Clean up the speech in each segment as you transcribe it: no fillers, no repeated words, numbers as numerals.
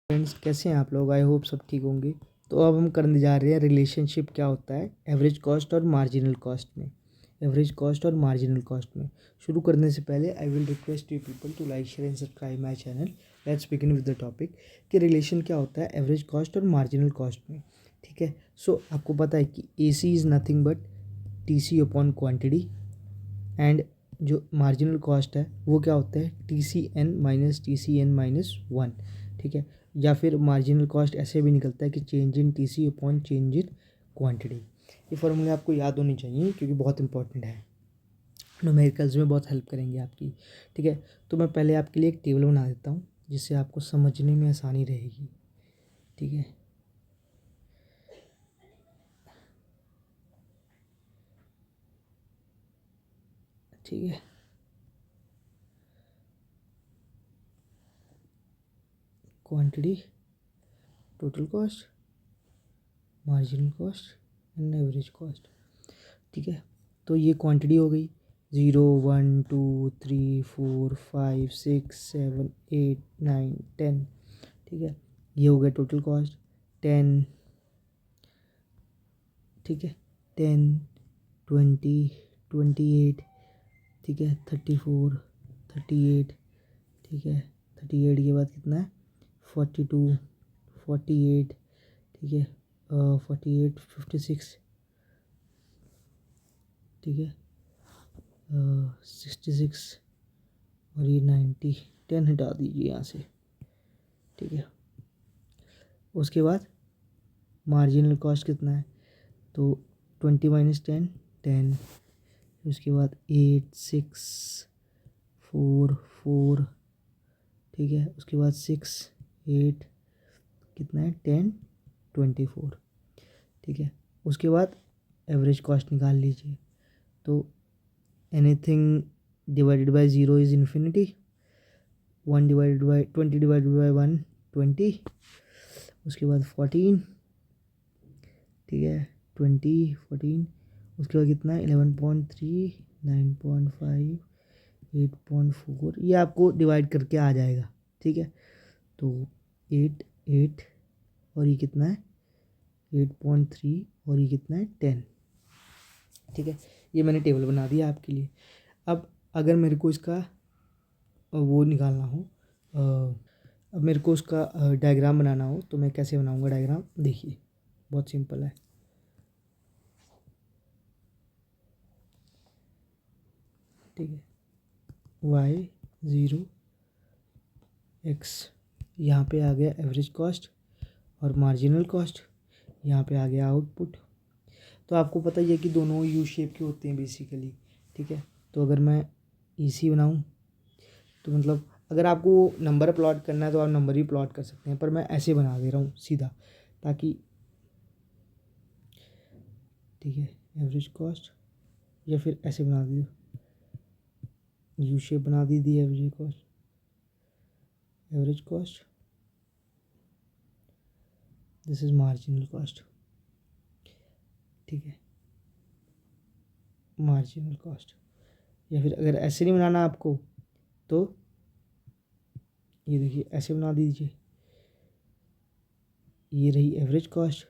Friends, कैसे हैं आप लोग? आई होप सब ठीक होंगे। तो अब हम करने जा रहे हैं रिलेशनशिप क्या होता है एवरेज कॉस्ट और मार्जिनल कॉस्ट में। एवरेज कॉस्ट और मार्जिनल कॉस्ट में शुरू करने से पहले I will request you people to like share and subscribe my channel. Let's begin with the topic कि रिलेशन क्या होता है एवरेज कॉस्ट और मार्जिनल कॉस्ट में। ठीक है, सो आपको पता है कि A C is nothing but T C upon quantity, and जो मार्जिनल कॉस्ट है वो क्या होता है T C N minus one. ठीक है, या फिर मार्जिनल कॉस्ट ऐसे भी निकलता है कि change in T C upon change in quantity. ये फॉर्मूले आपको याद होनी चाहिए क्योंकि बहुत इंपॉर्टेंट है, न्यूमेरिकल्स में बहुत हेल्प करेंगे आपकी। ठीक है, तो मैं पहले आपके लिए एक टेबल बना देता हूँ जिससे आपको समझने में आसानी रहेगी। ठीक है, ठीक है, quantity, total cost, marginal cost and average cost. ठीक है, तो ये क्वांटिटी हो गई 0 1 2 3 4 5 6 7 8 9 10। ठीक है, ये हो गया टोटल कॉस्ट 10। ठीक है, 10 20 28। ठीक है, 34 38। ठीक है, 38 के बाद कितना है 42 48। ठीक है, 48 56। ठीक है, 66 और ये 90। 10 हटा दीजिए यहाँ से। ठीक है, उसके बाद मार्जिनल कॉस्ट कितना है तो 20 माइनस 10 10। उसके बाद 8 6 4 4। ठीक है, उसके बाद 6 8 कितना है 10 24। ठीक है, उसके बाद एवरेज कॉस्ट निकाल लीजिए। तो anything divided by zero is infinity, 1 divided by 20 divided by 1 20। उसके बाद 14। ठीक है, 20 14। उसके बाद कितना है 11.3 9.5 8.4। ये आपको डिवाइड करके आ जाएगा। ठीक है, तो 8 8 और ये कितना है 8.3 और ये कितना है 10। ठीक है, ये मैंने टेबल बना दिया आपके लिए। अब अगर मेरे को इसका वो निकालना हो, अब मेरे को उसका डायग्राम बनाना हो तो मैं कैसे बनाऊंगा डायग्राम? देखिए, बहुत सिंपल है। ठीक है, y 0 x, यहाँ पे आ गया एवरेज कॉस्ट और मार्जिनल कॉस्ट, यहाँ पे आ गया आउटपुट। तो आपको पता ही है कि दोनों यू शेप के होते हैं बेसिकली। ठीक है, तो अगर मैं ईसी बनाऊँ तो मतलब अगर आपको नंबर प्लॉट करना है तो आप नंबर ही प्लॉट कर सकते हैं, पर मैं ऐसे बना दे रहा हूँ सीधा ताकि। ठीक है, एवरेज कॉस्ट, या फिर ऐसे बना दीजिए, यू शेप बना दीजिए average cost, this is marginal cost. ठीक है, मार्जिनल कॉस्ट, या फिर अगर ऐसे नहीं बनाना आपको तो ये देखिए ऐसे बना दीजिए, ये रही एवरेज कॉस्ट,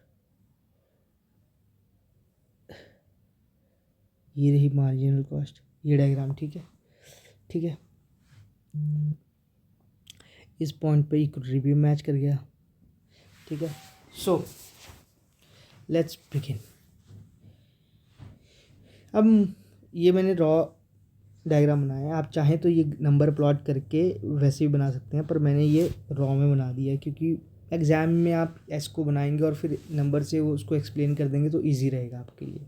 ये रही मार्जिनल कॉस्ट, ये डायग्राम। ठीक है, ठीक है, इस पॉइंट पे इक्विटी भी मैच कर गया। ठीक है, सो लेट्स बिगिन। अब ये मैंने रॉ डायग्राम बनाया है, आप चाहें तो ये नंबर प्लॉट करके वैसे भी बना सकते हैं, पर मैंने ये रॉ में बना दिया है क्योंकि एग्ज़ाम में आप एस को बनाएंगे और फिर नंबर से वो उसको एक्सप्लेन कर देंगे तो इजी रहेगा आपके लिए।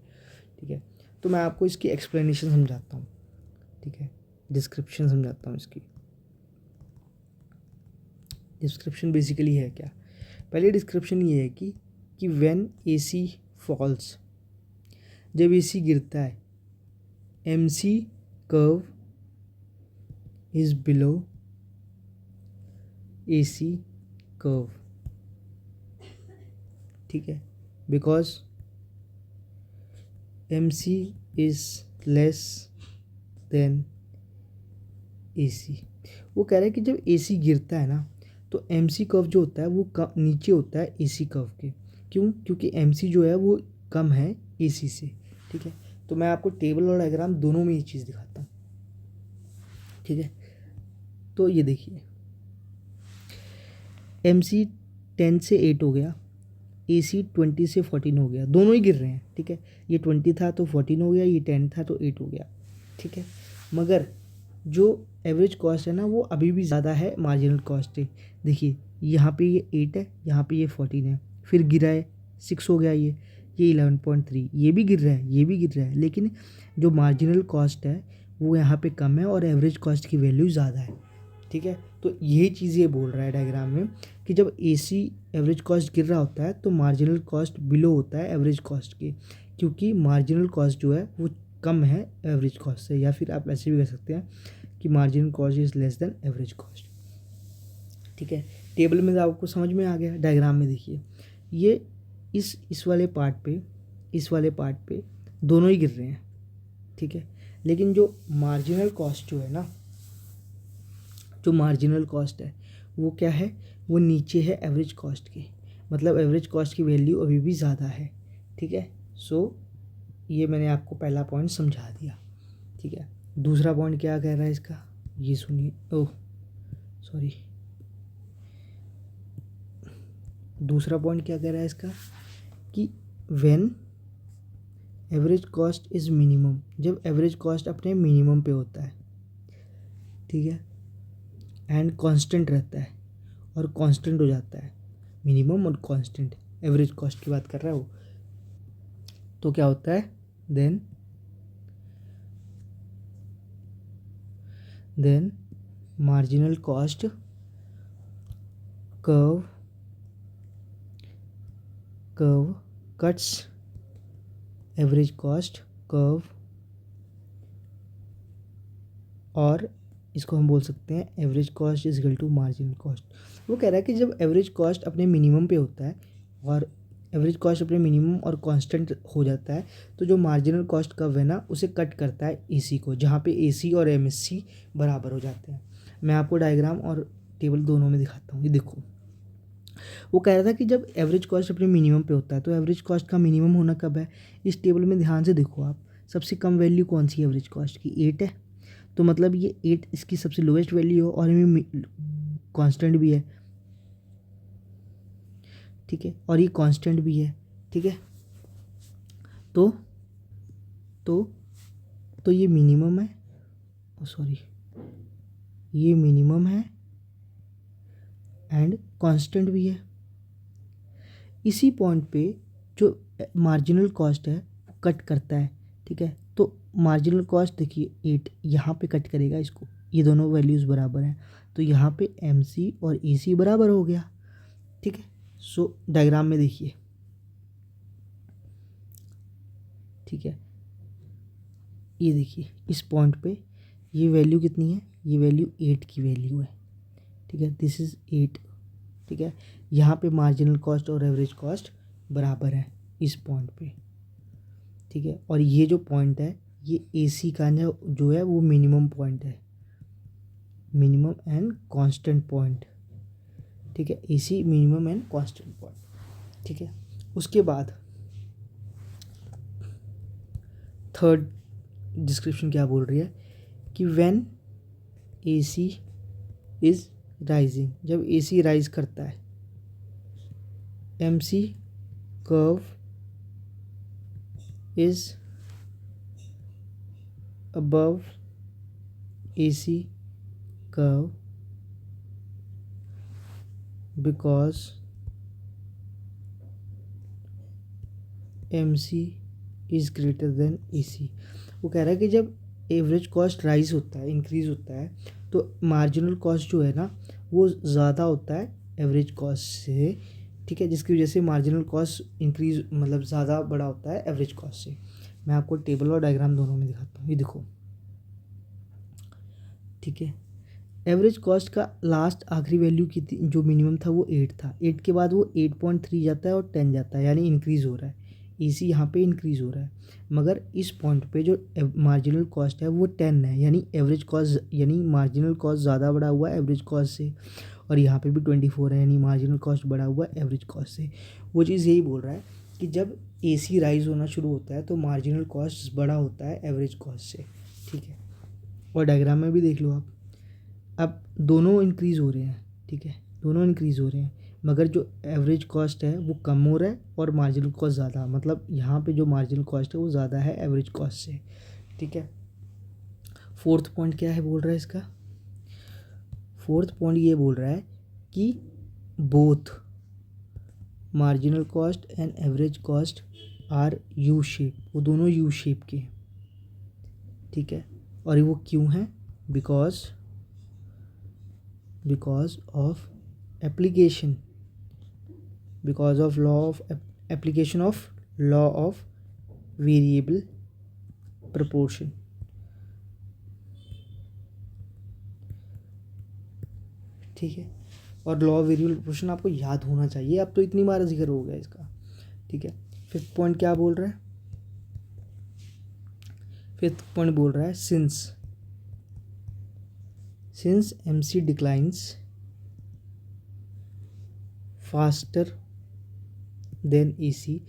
ठीक है, तो मैं आपको इसकी एक्सप्लेनेशन समझाता हूँ। ठीक है, डिस्क्रिप्शन समझाता हूँ इसकी। डिस्क्रिप्शन बेसिकली है क्या? पहले डिस्क्रिप्शन ये है कि व्हेन एसी फॉल्स, जब एसी गिरता है, MC curve is below AC curve. ठीक है, because MC is less than AC. वो कह रहा है कि जब एसी गिरता है ना तो एम सी कर्व जो होता है वो नीचे होता है ए सी कर्व के। क्यों? क्योंकि एम सी जो है वो कम है ए सी से। ठीक है, तो मैं आपको टेबल और डायग्राम दोनों में ये चीज़ दिखाता हूँ। ठीक है, तो ये देखिए एम सी 10 से 8 हो गया, ए सी 20 से 14 हो गया, दोनों ही गिर रहे हैं। ठीक है, ये 20 था तो 14 हो गया, ये 10 था तो 8 हो गया। ठीक है, मगर जो एवरेज कॉस्ट है ना वो अभी भी ज़्यादा है मार्जिनल कॉस्ट से। देखिए यहाँ पे ये 8 है, यहाँ पे ये 14 है, फिर गिरा है 6 हो गया, ये 11.3, ये भी गिर रहा है, ये भी गिर रहा है, लेकिन जो मार्जिनल कॉस्ट है वो यहाँ पे कम है और एवरेज कॉस्ट की वैल्यू ज़्यादा है। ठीक है, तो ये चीज़ ये बोल रहा है डायग्राम में कि जब एसी एवरेज कॉस्ट गिर रहा होता है तो मार्जिनल कॉस्ट बिलो होता है एवरेज कॉस्ट के, क्योंकि मार्जिनल कॉस्ट जो है वो कम है एवरेज कॉस्ट से, या फिर आप ऐसे भी कह सकते हैं कि marginal cost is less than average cost. ठीक है, टेबल में आपको समझ में आ गया। डायग्राम में देखिए ये इस वाले पार्ट पे दोनों ही गिर रहे हैं। ठीक है, लेकिन जो मार्जिनल कॉस्ट जो है ना, जो मार्जिनल कॉस्ट है वो क्या है, वो नीचे है एवरेज कॉस्ट के, मतलब एवरेज कॉस्ट की वैल्यू अभी भी ज़्यादा है। ठीक है, सो ये मैंने आपको पहला पॉइंट समझा दिया। ठीक है, दूसरा पॉइंट क्या कह रहा है इसका, ये सुनिए। ओह सॉरी, दूसरा पॉइंट क्या कह रहा है इसका कि when average cost is minimum, जब एवरेज कॉस्ट अपने मिनिमम पे होता है। ठीक है, एंड कांस्टेंट रहता है और कांस्टेंट हो जाता है, मिनिमम और कांस्टेंट एवरेज कॉस्ट की बात कर रहा है वो, तो क्या होता है then marginal cost curve cuts average cost curve, और इसको हम बोल सकते हैं average cost is equal to marginal cost. वो कह रहा है कि जब एवरेज कॉस्ट अपने मिनिमम पे होता है और एवरेज कॉस्ट अपने मिनिमम और कांस्टेंट हो जाता है, तो जो मार्जिनल कॉस्ट कर्व है ना उसे कट करता है एसी को, जहाँ पे एसी और एमएससी बराबर हो जाते हैं। मैं आपको डायग्राम और टेबल दोनों में दिखाता हूँ। ये देखो, वो कह रहा था कि जब एवरेज कॉस्ट अपने मिनिमम पे होता है तो एवरेज कॉस्ट का मिनिमम होना कब है। इस टेबल में ध्यान से देखो आप, सबसे कम वैल्यू कौन सी है एवरेज कॉस्ट की, 8 है, तो मतलब ये 8 इसकी सबसे लोएस्ट वैल्यू हो और इनमें कांस्टेंट भी है। ठीक है, और ये कांस्टेंट भी है। ठीक है, तो ये मिनिमम है, सॉरी ये मिनिमम है एंड कांस्टेंट भी है। इसी पॉइंट पे जो मार्जिनल कॉस्ट है वो कट करता है। ठीक है, तो मार्जिनल कॉस्ट देखिए 8 यहाँ पे कट करेगा इसको, ये दोनों वैल्यूज़ बराबर हैं, तो यहाँ पे एमसी और एसी बराबर हो गया। ठीक है, सो डायग्राम में देखिए। ठीक है, ये देखिए इस पॉइंट पे ये वैल्यू कितनी है, ये वैल्यू 8 की वैल्यू है। ठीक है, दिस इज़ 8। ठीक है, यहाँ पे मार्जिनल कॉस्ट और एवरेज कॉस्ट बराबर है इस पॉइंट पे। ठीक है, और ये जो पॉइंट है ये एसी का जो है वो मिनिमम पॉइंट है, मिनिमम एंड कांस्टेंट पॉइंट। ठीक है, AC minimum and constant point. ठीक है, उसके बाद थर्ड डिस्क्रिप्शन क्या बोल रही है कि व्हेन एसी इज़ राइजिंग, जब एसी राइज करता है, MC curve is above AC curve because MC is greater than AC. वो कह रहा है कि जब एवरेज कॉस्ट राइज होता है, इंक्रीज़ होता है, तो मार्जिनल कॉस्ट जो है ना वो ज़्यादा होता है एवरेज कॉस्ट से। ठीक है, जिसकी वजह से मार्जिनल कॉस्ट इंक्रीज मतलब ज़्यादा बड़ा होता है एवरेज कॉस्ट से। मैं आपको टेबल और डायग्राम दोनों में दिखाता हूँ, ये देखो। ठीक है, एवरेज कॉस्ट का लास्ट आखिरी वैल्यू कितनी, जो मिनिमम था वो 8 था, 8 के बाद वो 8.3 जाता है और 10 जाता है, यानी इंक्रीज़ हो रहा है। एसी यहाँ पे इंक्रीज़ हो रहा है, मगर इस पॉइंट पे जो मार्जिनल कॉस्ट है वो 10 है, यानी एवरेज कॉस्ट यानी मार्जिनल कॉस्ट ज़्यादा बड़ा हुआ है एवरेज कॉस्ट से। और यहाँ पे भी 24 है, यानी मार्जिनल कॉस्ट बढ़ा हुआ है एवरेज कॉस्ट से। वो चीज़ यही बोल रहा है कि जब AC राइज होना शुरू होता है तो मार्जिनल कॉस्ट बड़ा होता है एवरेज कॉस्ट से, ठीक है। और डायग्राम में भी देख लो आप, अब दोनों इंक्रीज़ हो रहे हैं, ठीक है, दोनों इंक्रीज़ हो रहे हैं, मगर जो एवरेज कॉस्ट है वो कम हो रहा है और मार्जिनल कॉस्ट ज़्यादा, मतलब यहाँ पे जो मार्जिनल कॉस्ट है वो ज़्यादा है एवरेज कॉस्ट से, ठीक है। फोर्थ पॉइंट क्या है बोल रहा है इसका, फोर्थ पॉइंट ये बोल रहा है कि both marginal cost and average cost are U shape, वो दोनों यू शेप के हैं, ठीक है। और वो क्यों है, because of application, because of law of application of law of variable proportion, ठीक है। और लॉ ऑफ वेरिएबल प्रपोर्शन आपको याद होना चाहिए, अब तो इतनी बार जिक्र हो गया इसका, ठीक है। फिफ्थ पॉइंट क्या बोल रहा है, फिफ्थ पॉइंट बोल रहा है since MC declines faster than AC,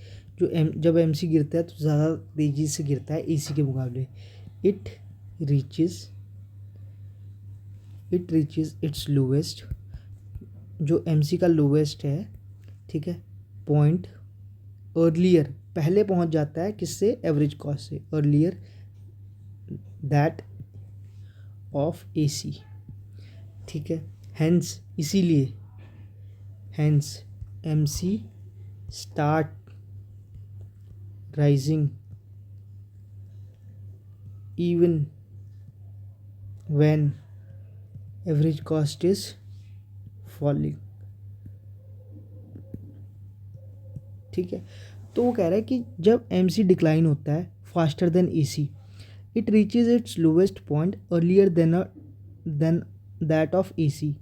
जब MC गिरता है तो ज़्यादा तेज़ी से गिरता है AC के मुकाबले, इट रीचेज इट्स लोवेस्ट, जो MC का लोवेस्ट है, ठीक है, पॉइंट अर्लियर, पहले पहुंच जाता है किससे, एवरेज कॉस्ट से, अर्लियर दैट ऑफ AC, ठीक है। हेंस इसीलिए, hence MC start rising even when average cost is falling, ठीक है। तो वो कह रहा है कि जब MC डिक्लाइन होता है faster than AC, it reaches its lowest point earlier than that of AC,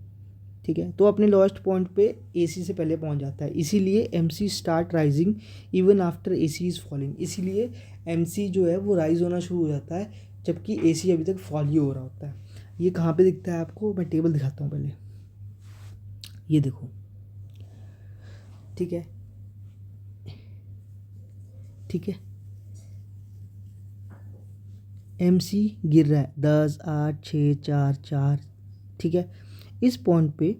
ठीक है। तो अपने लोएस्ट पॉइंट पे AC से पहले पहुंच जाता है, इसीलिए MC start rising even after AC is falling, इसीलिए MC जो है वो राइज होना शुरू हो जाता है जबकि AC अभी तक फॉल ही हो रहा होता है। ये कहाँ पे दिखता है आपको, मैं टेबल दिखाता हूँ पहले, ये देखो, ठीक है, ठीक है। MC गिर रहा है 10, 8, 6, 4, 4, ठीक है। इस पॉइंट पे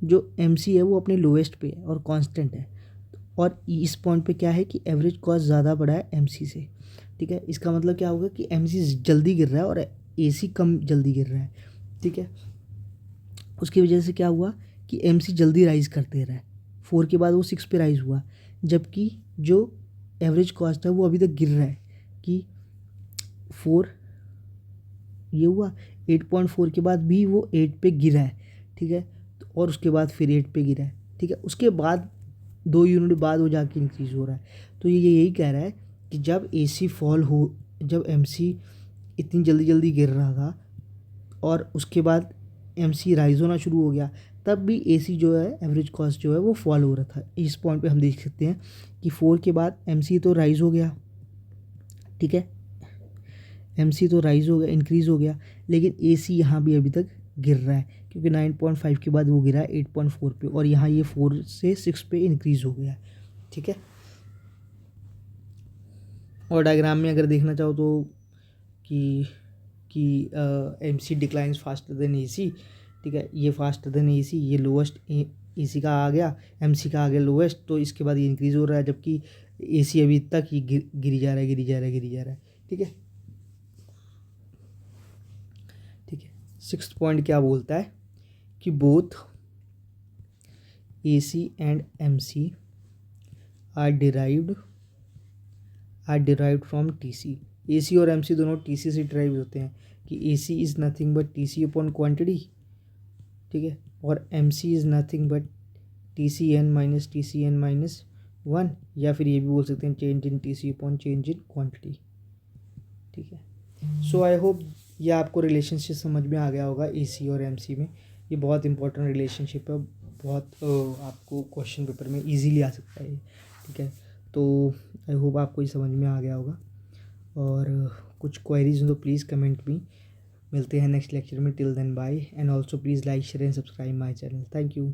जो MC है वो अपने लोएस्ट पे है और कांस्टेंट है, और इस पॉइंट पे क्या है कि एवरेज कॉस्ट ज़्यादा बढ़ा है MC से, ठीक है। इसका मतलब क्या होगा कि MC जल्दी गिर रहा है और AC कम जल्दी गिर रहा है, ठीक है। उसकी वजह से क्या हुआ कि MC जल्दी राइज करते रहा है, 4 के बाद वो 6 पे राइज हुआ, जबकि जो एवरेज कॉस्ट है वो अभी तक गिर रहा है कि 4 ये हुआ, 8.4 के बाद भी वो 8 पे गिरा है, ठीक है। और उसके बाद फिर 8 पे गिरा है, ठीक है। उसके बाद 2 यूनिट बाद वो जाके इंक्रीज़ हो रहा है। तो ये यही कह रहा है कि जब AC फॉल हो, जब MC इतनी जल्दी जल्दी गिर रहा था और उसके बाद MC राइज होना शुरू हो गया, तब भी AC जो है एवरेज कॉस्ट जो है वो फॉल हो रहा था। इस पॉइंट पे हम देख सकते हैं कि 4 के बाद MC तो राइज हो गया, ठीक है, MC तो राइज हो गया, इंक्रीज़ हो गया, लेकिन AC यहाँ भी अभी तक गिर रहा है क्योंकि 9.5 के बाद वो गिरा है 8.4 पे, और यहाँ ये 4 से 6 पे इंक्रीज़ हो गया है, ठीक है। और डायग्राम में अगर देखना चाहो तो कि MC declines faster than AC, ठीक है, ये फास्टर देन AC, ये लोवेस्ट AC का आ गया, MC का आ गया लोवेस्ट, तो इसके बाद ये इंक्रीज़ हो रहा है, जबकि AC अभी तक ही गिरी जा रहा है, गिरी जा रहा है, गिरी जा रहा है, ठीक है, ठीक है। सिक्स्थ पॉइंट क्या बोलता है कि both AC and MC are derived from TC, AC और MC दोनों TC से डिराइव होते हैं कि AC is nothing but TC upon quantity, ठीक है, और MC is nothing but TCn minus TCn minus 1, या फिर ये भी बोल सकते हैं change in TC upon change in quantity, ठीक है। सो आई होप ये आपको रिलेशनशिप समझ में आ गया होगा AC और MC में। ये बहुत इंपॉर्टेंट रिलेशनशिप है, बहुत आपको क्वेश्चन पेपर में इजीली आ सकता है, ठीक है। तो आई होप आपको ये समझ में आ गया होगा, और कुछ क्वेरीज हो तो प्लीज़ कमेंट मी, मिलते हैं नेक्स्ट लेक्चर में, till then bye, and also please like share and subscribe my channel. Thank you.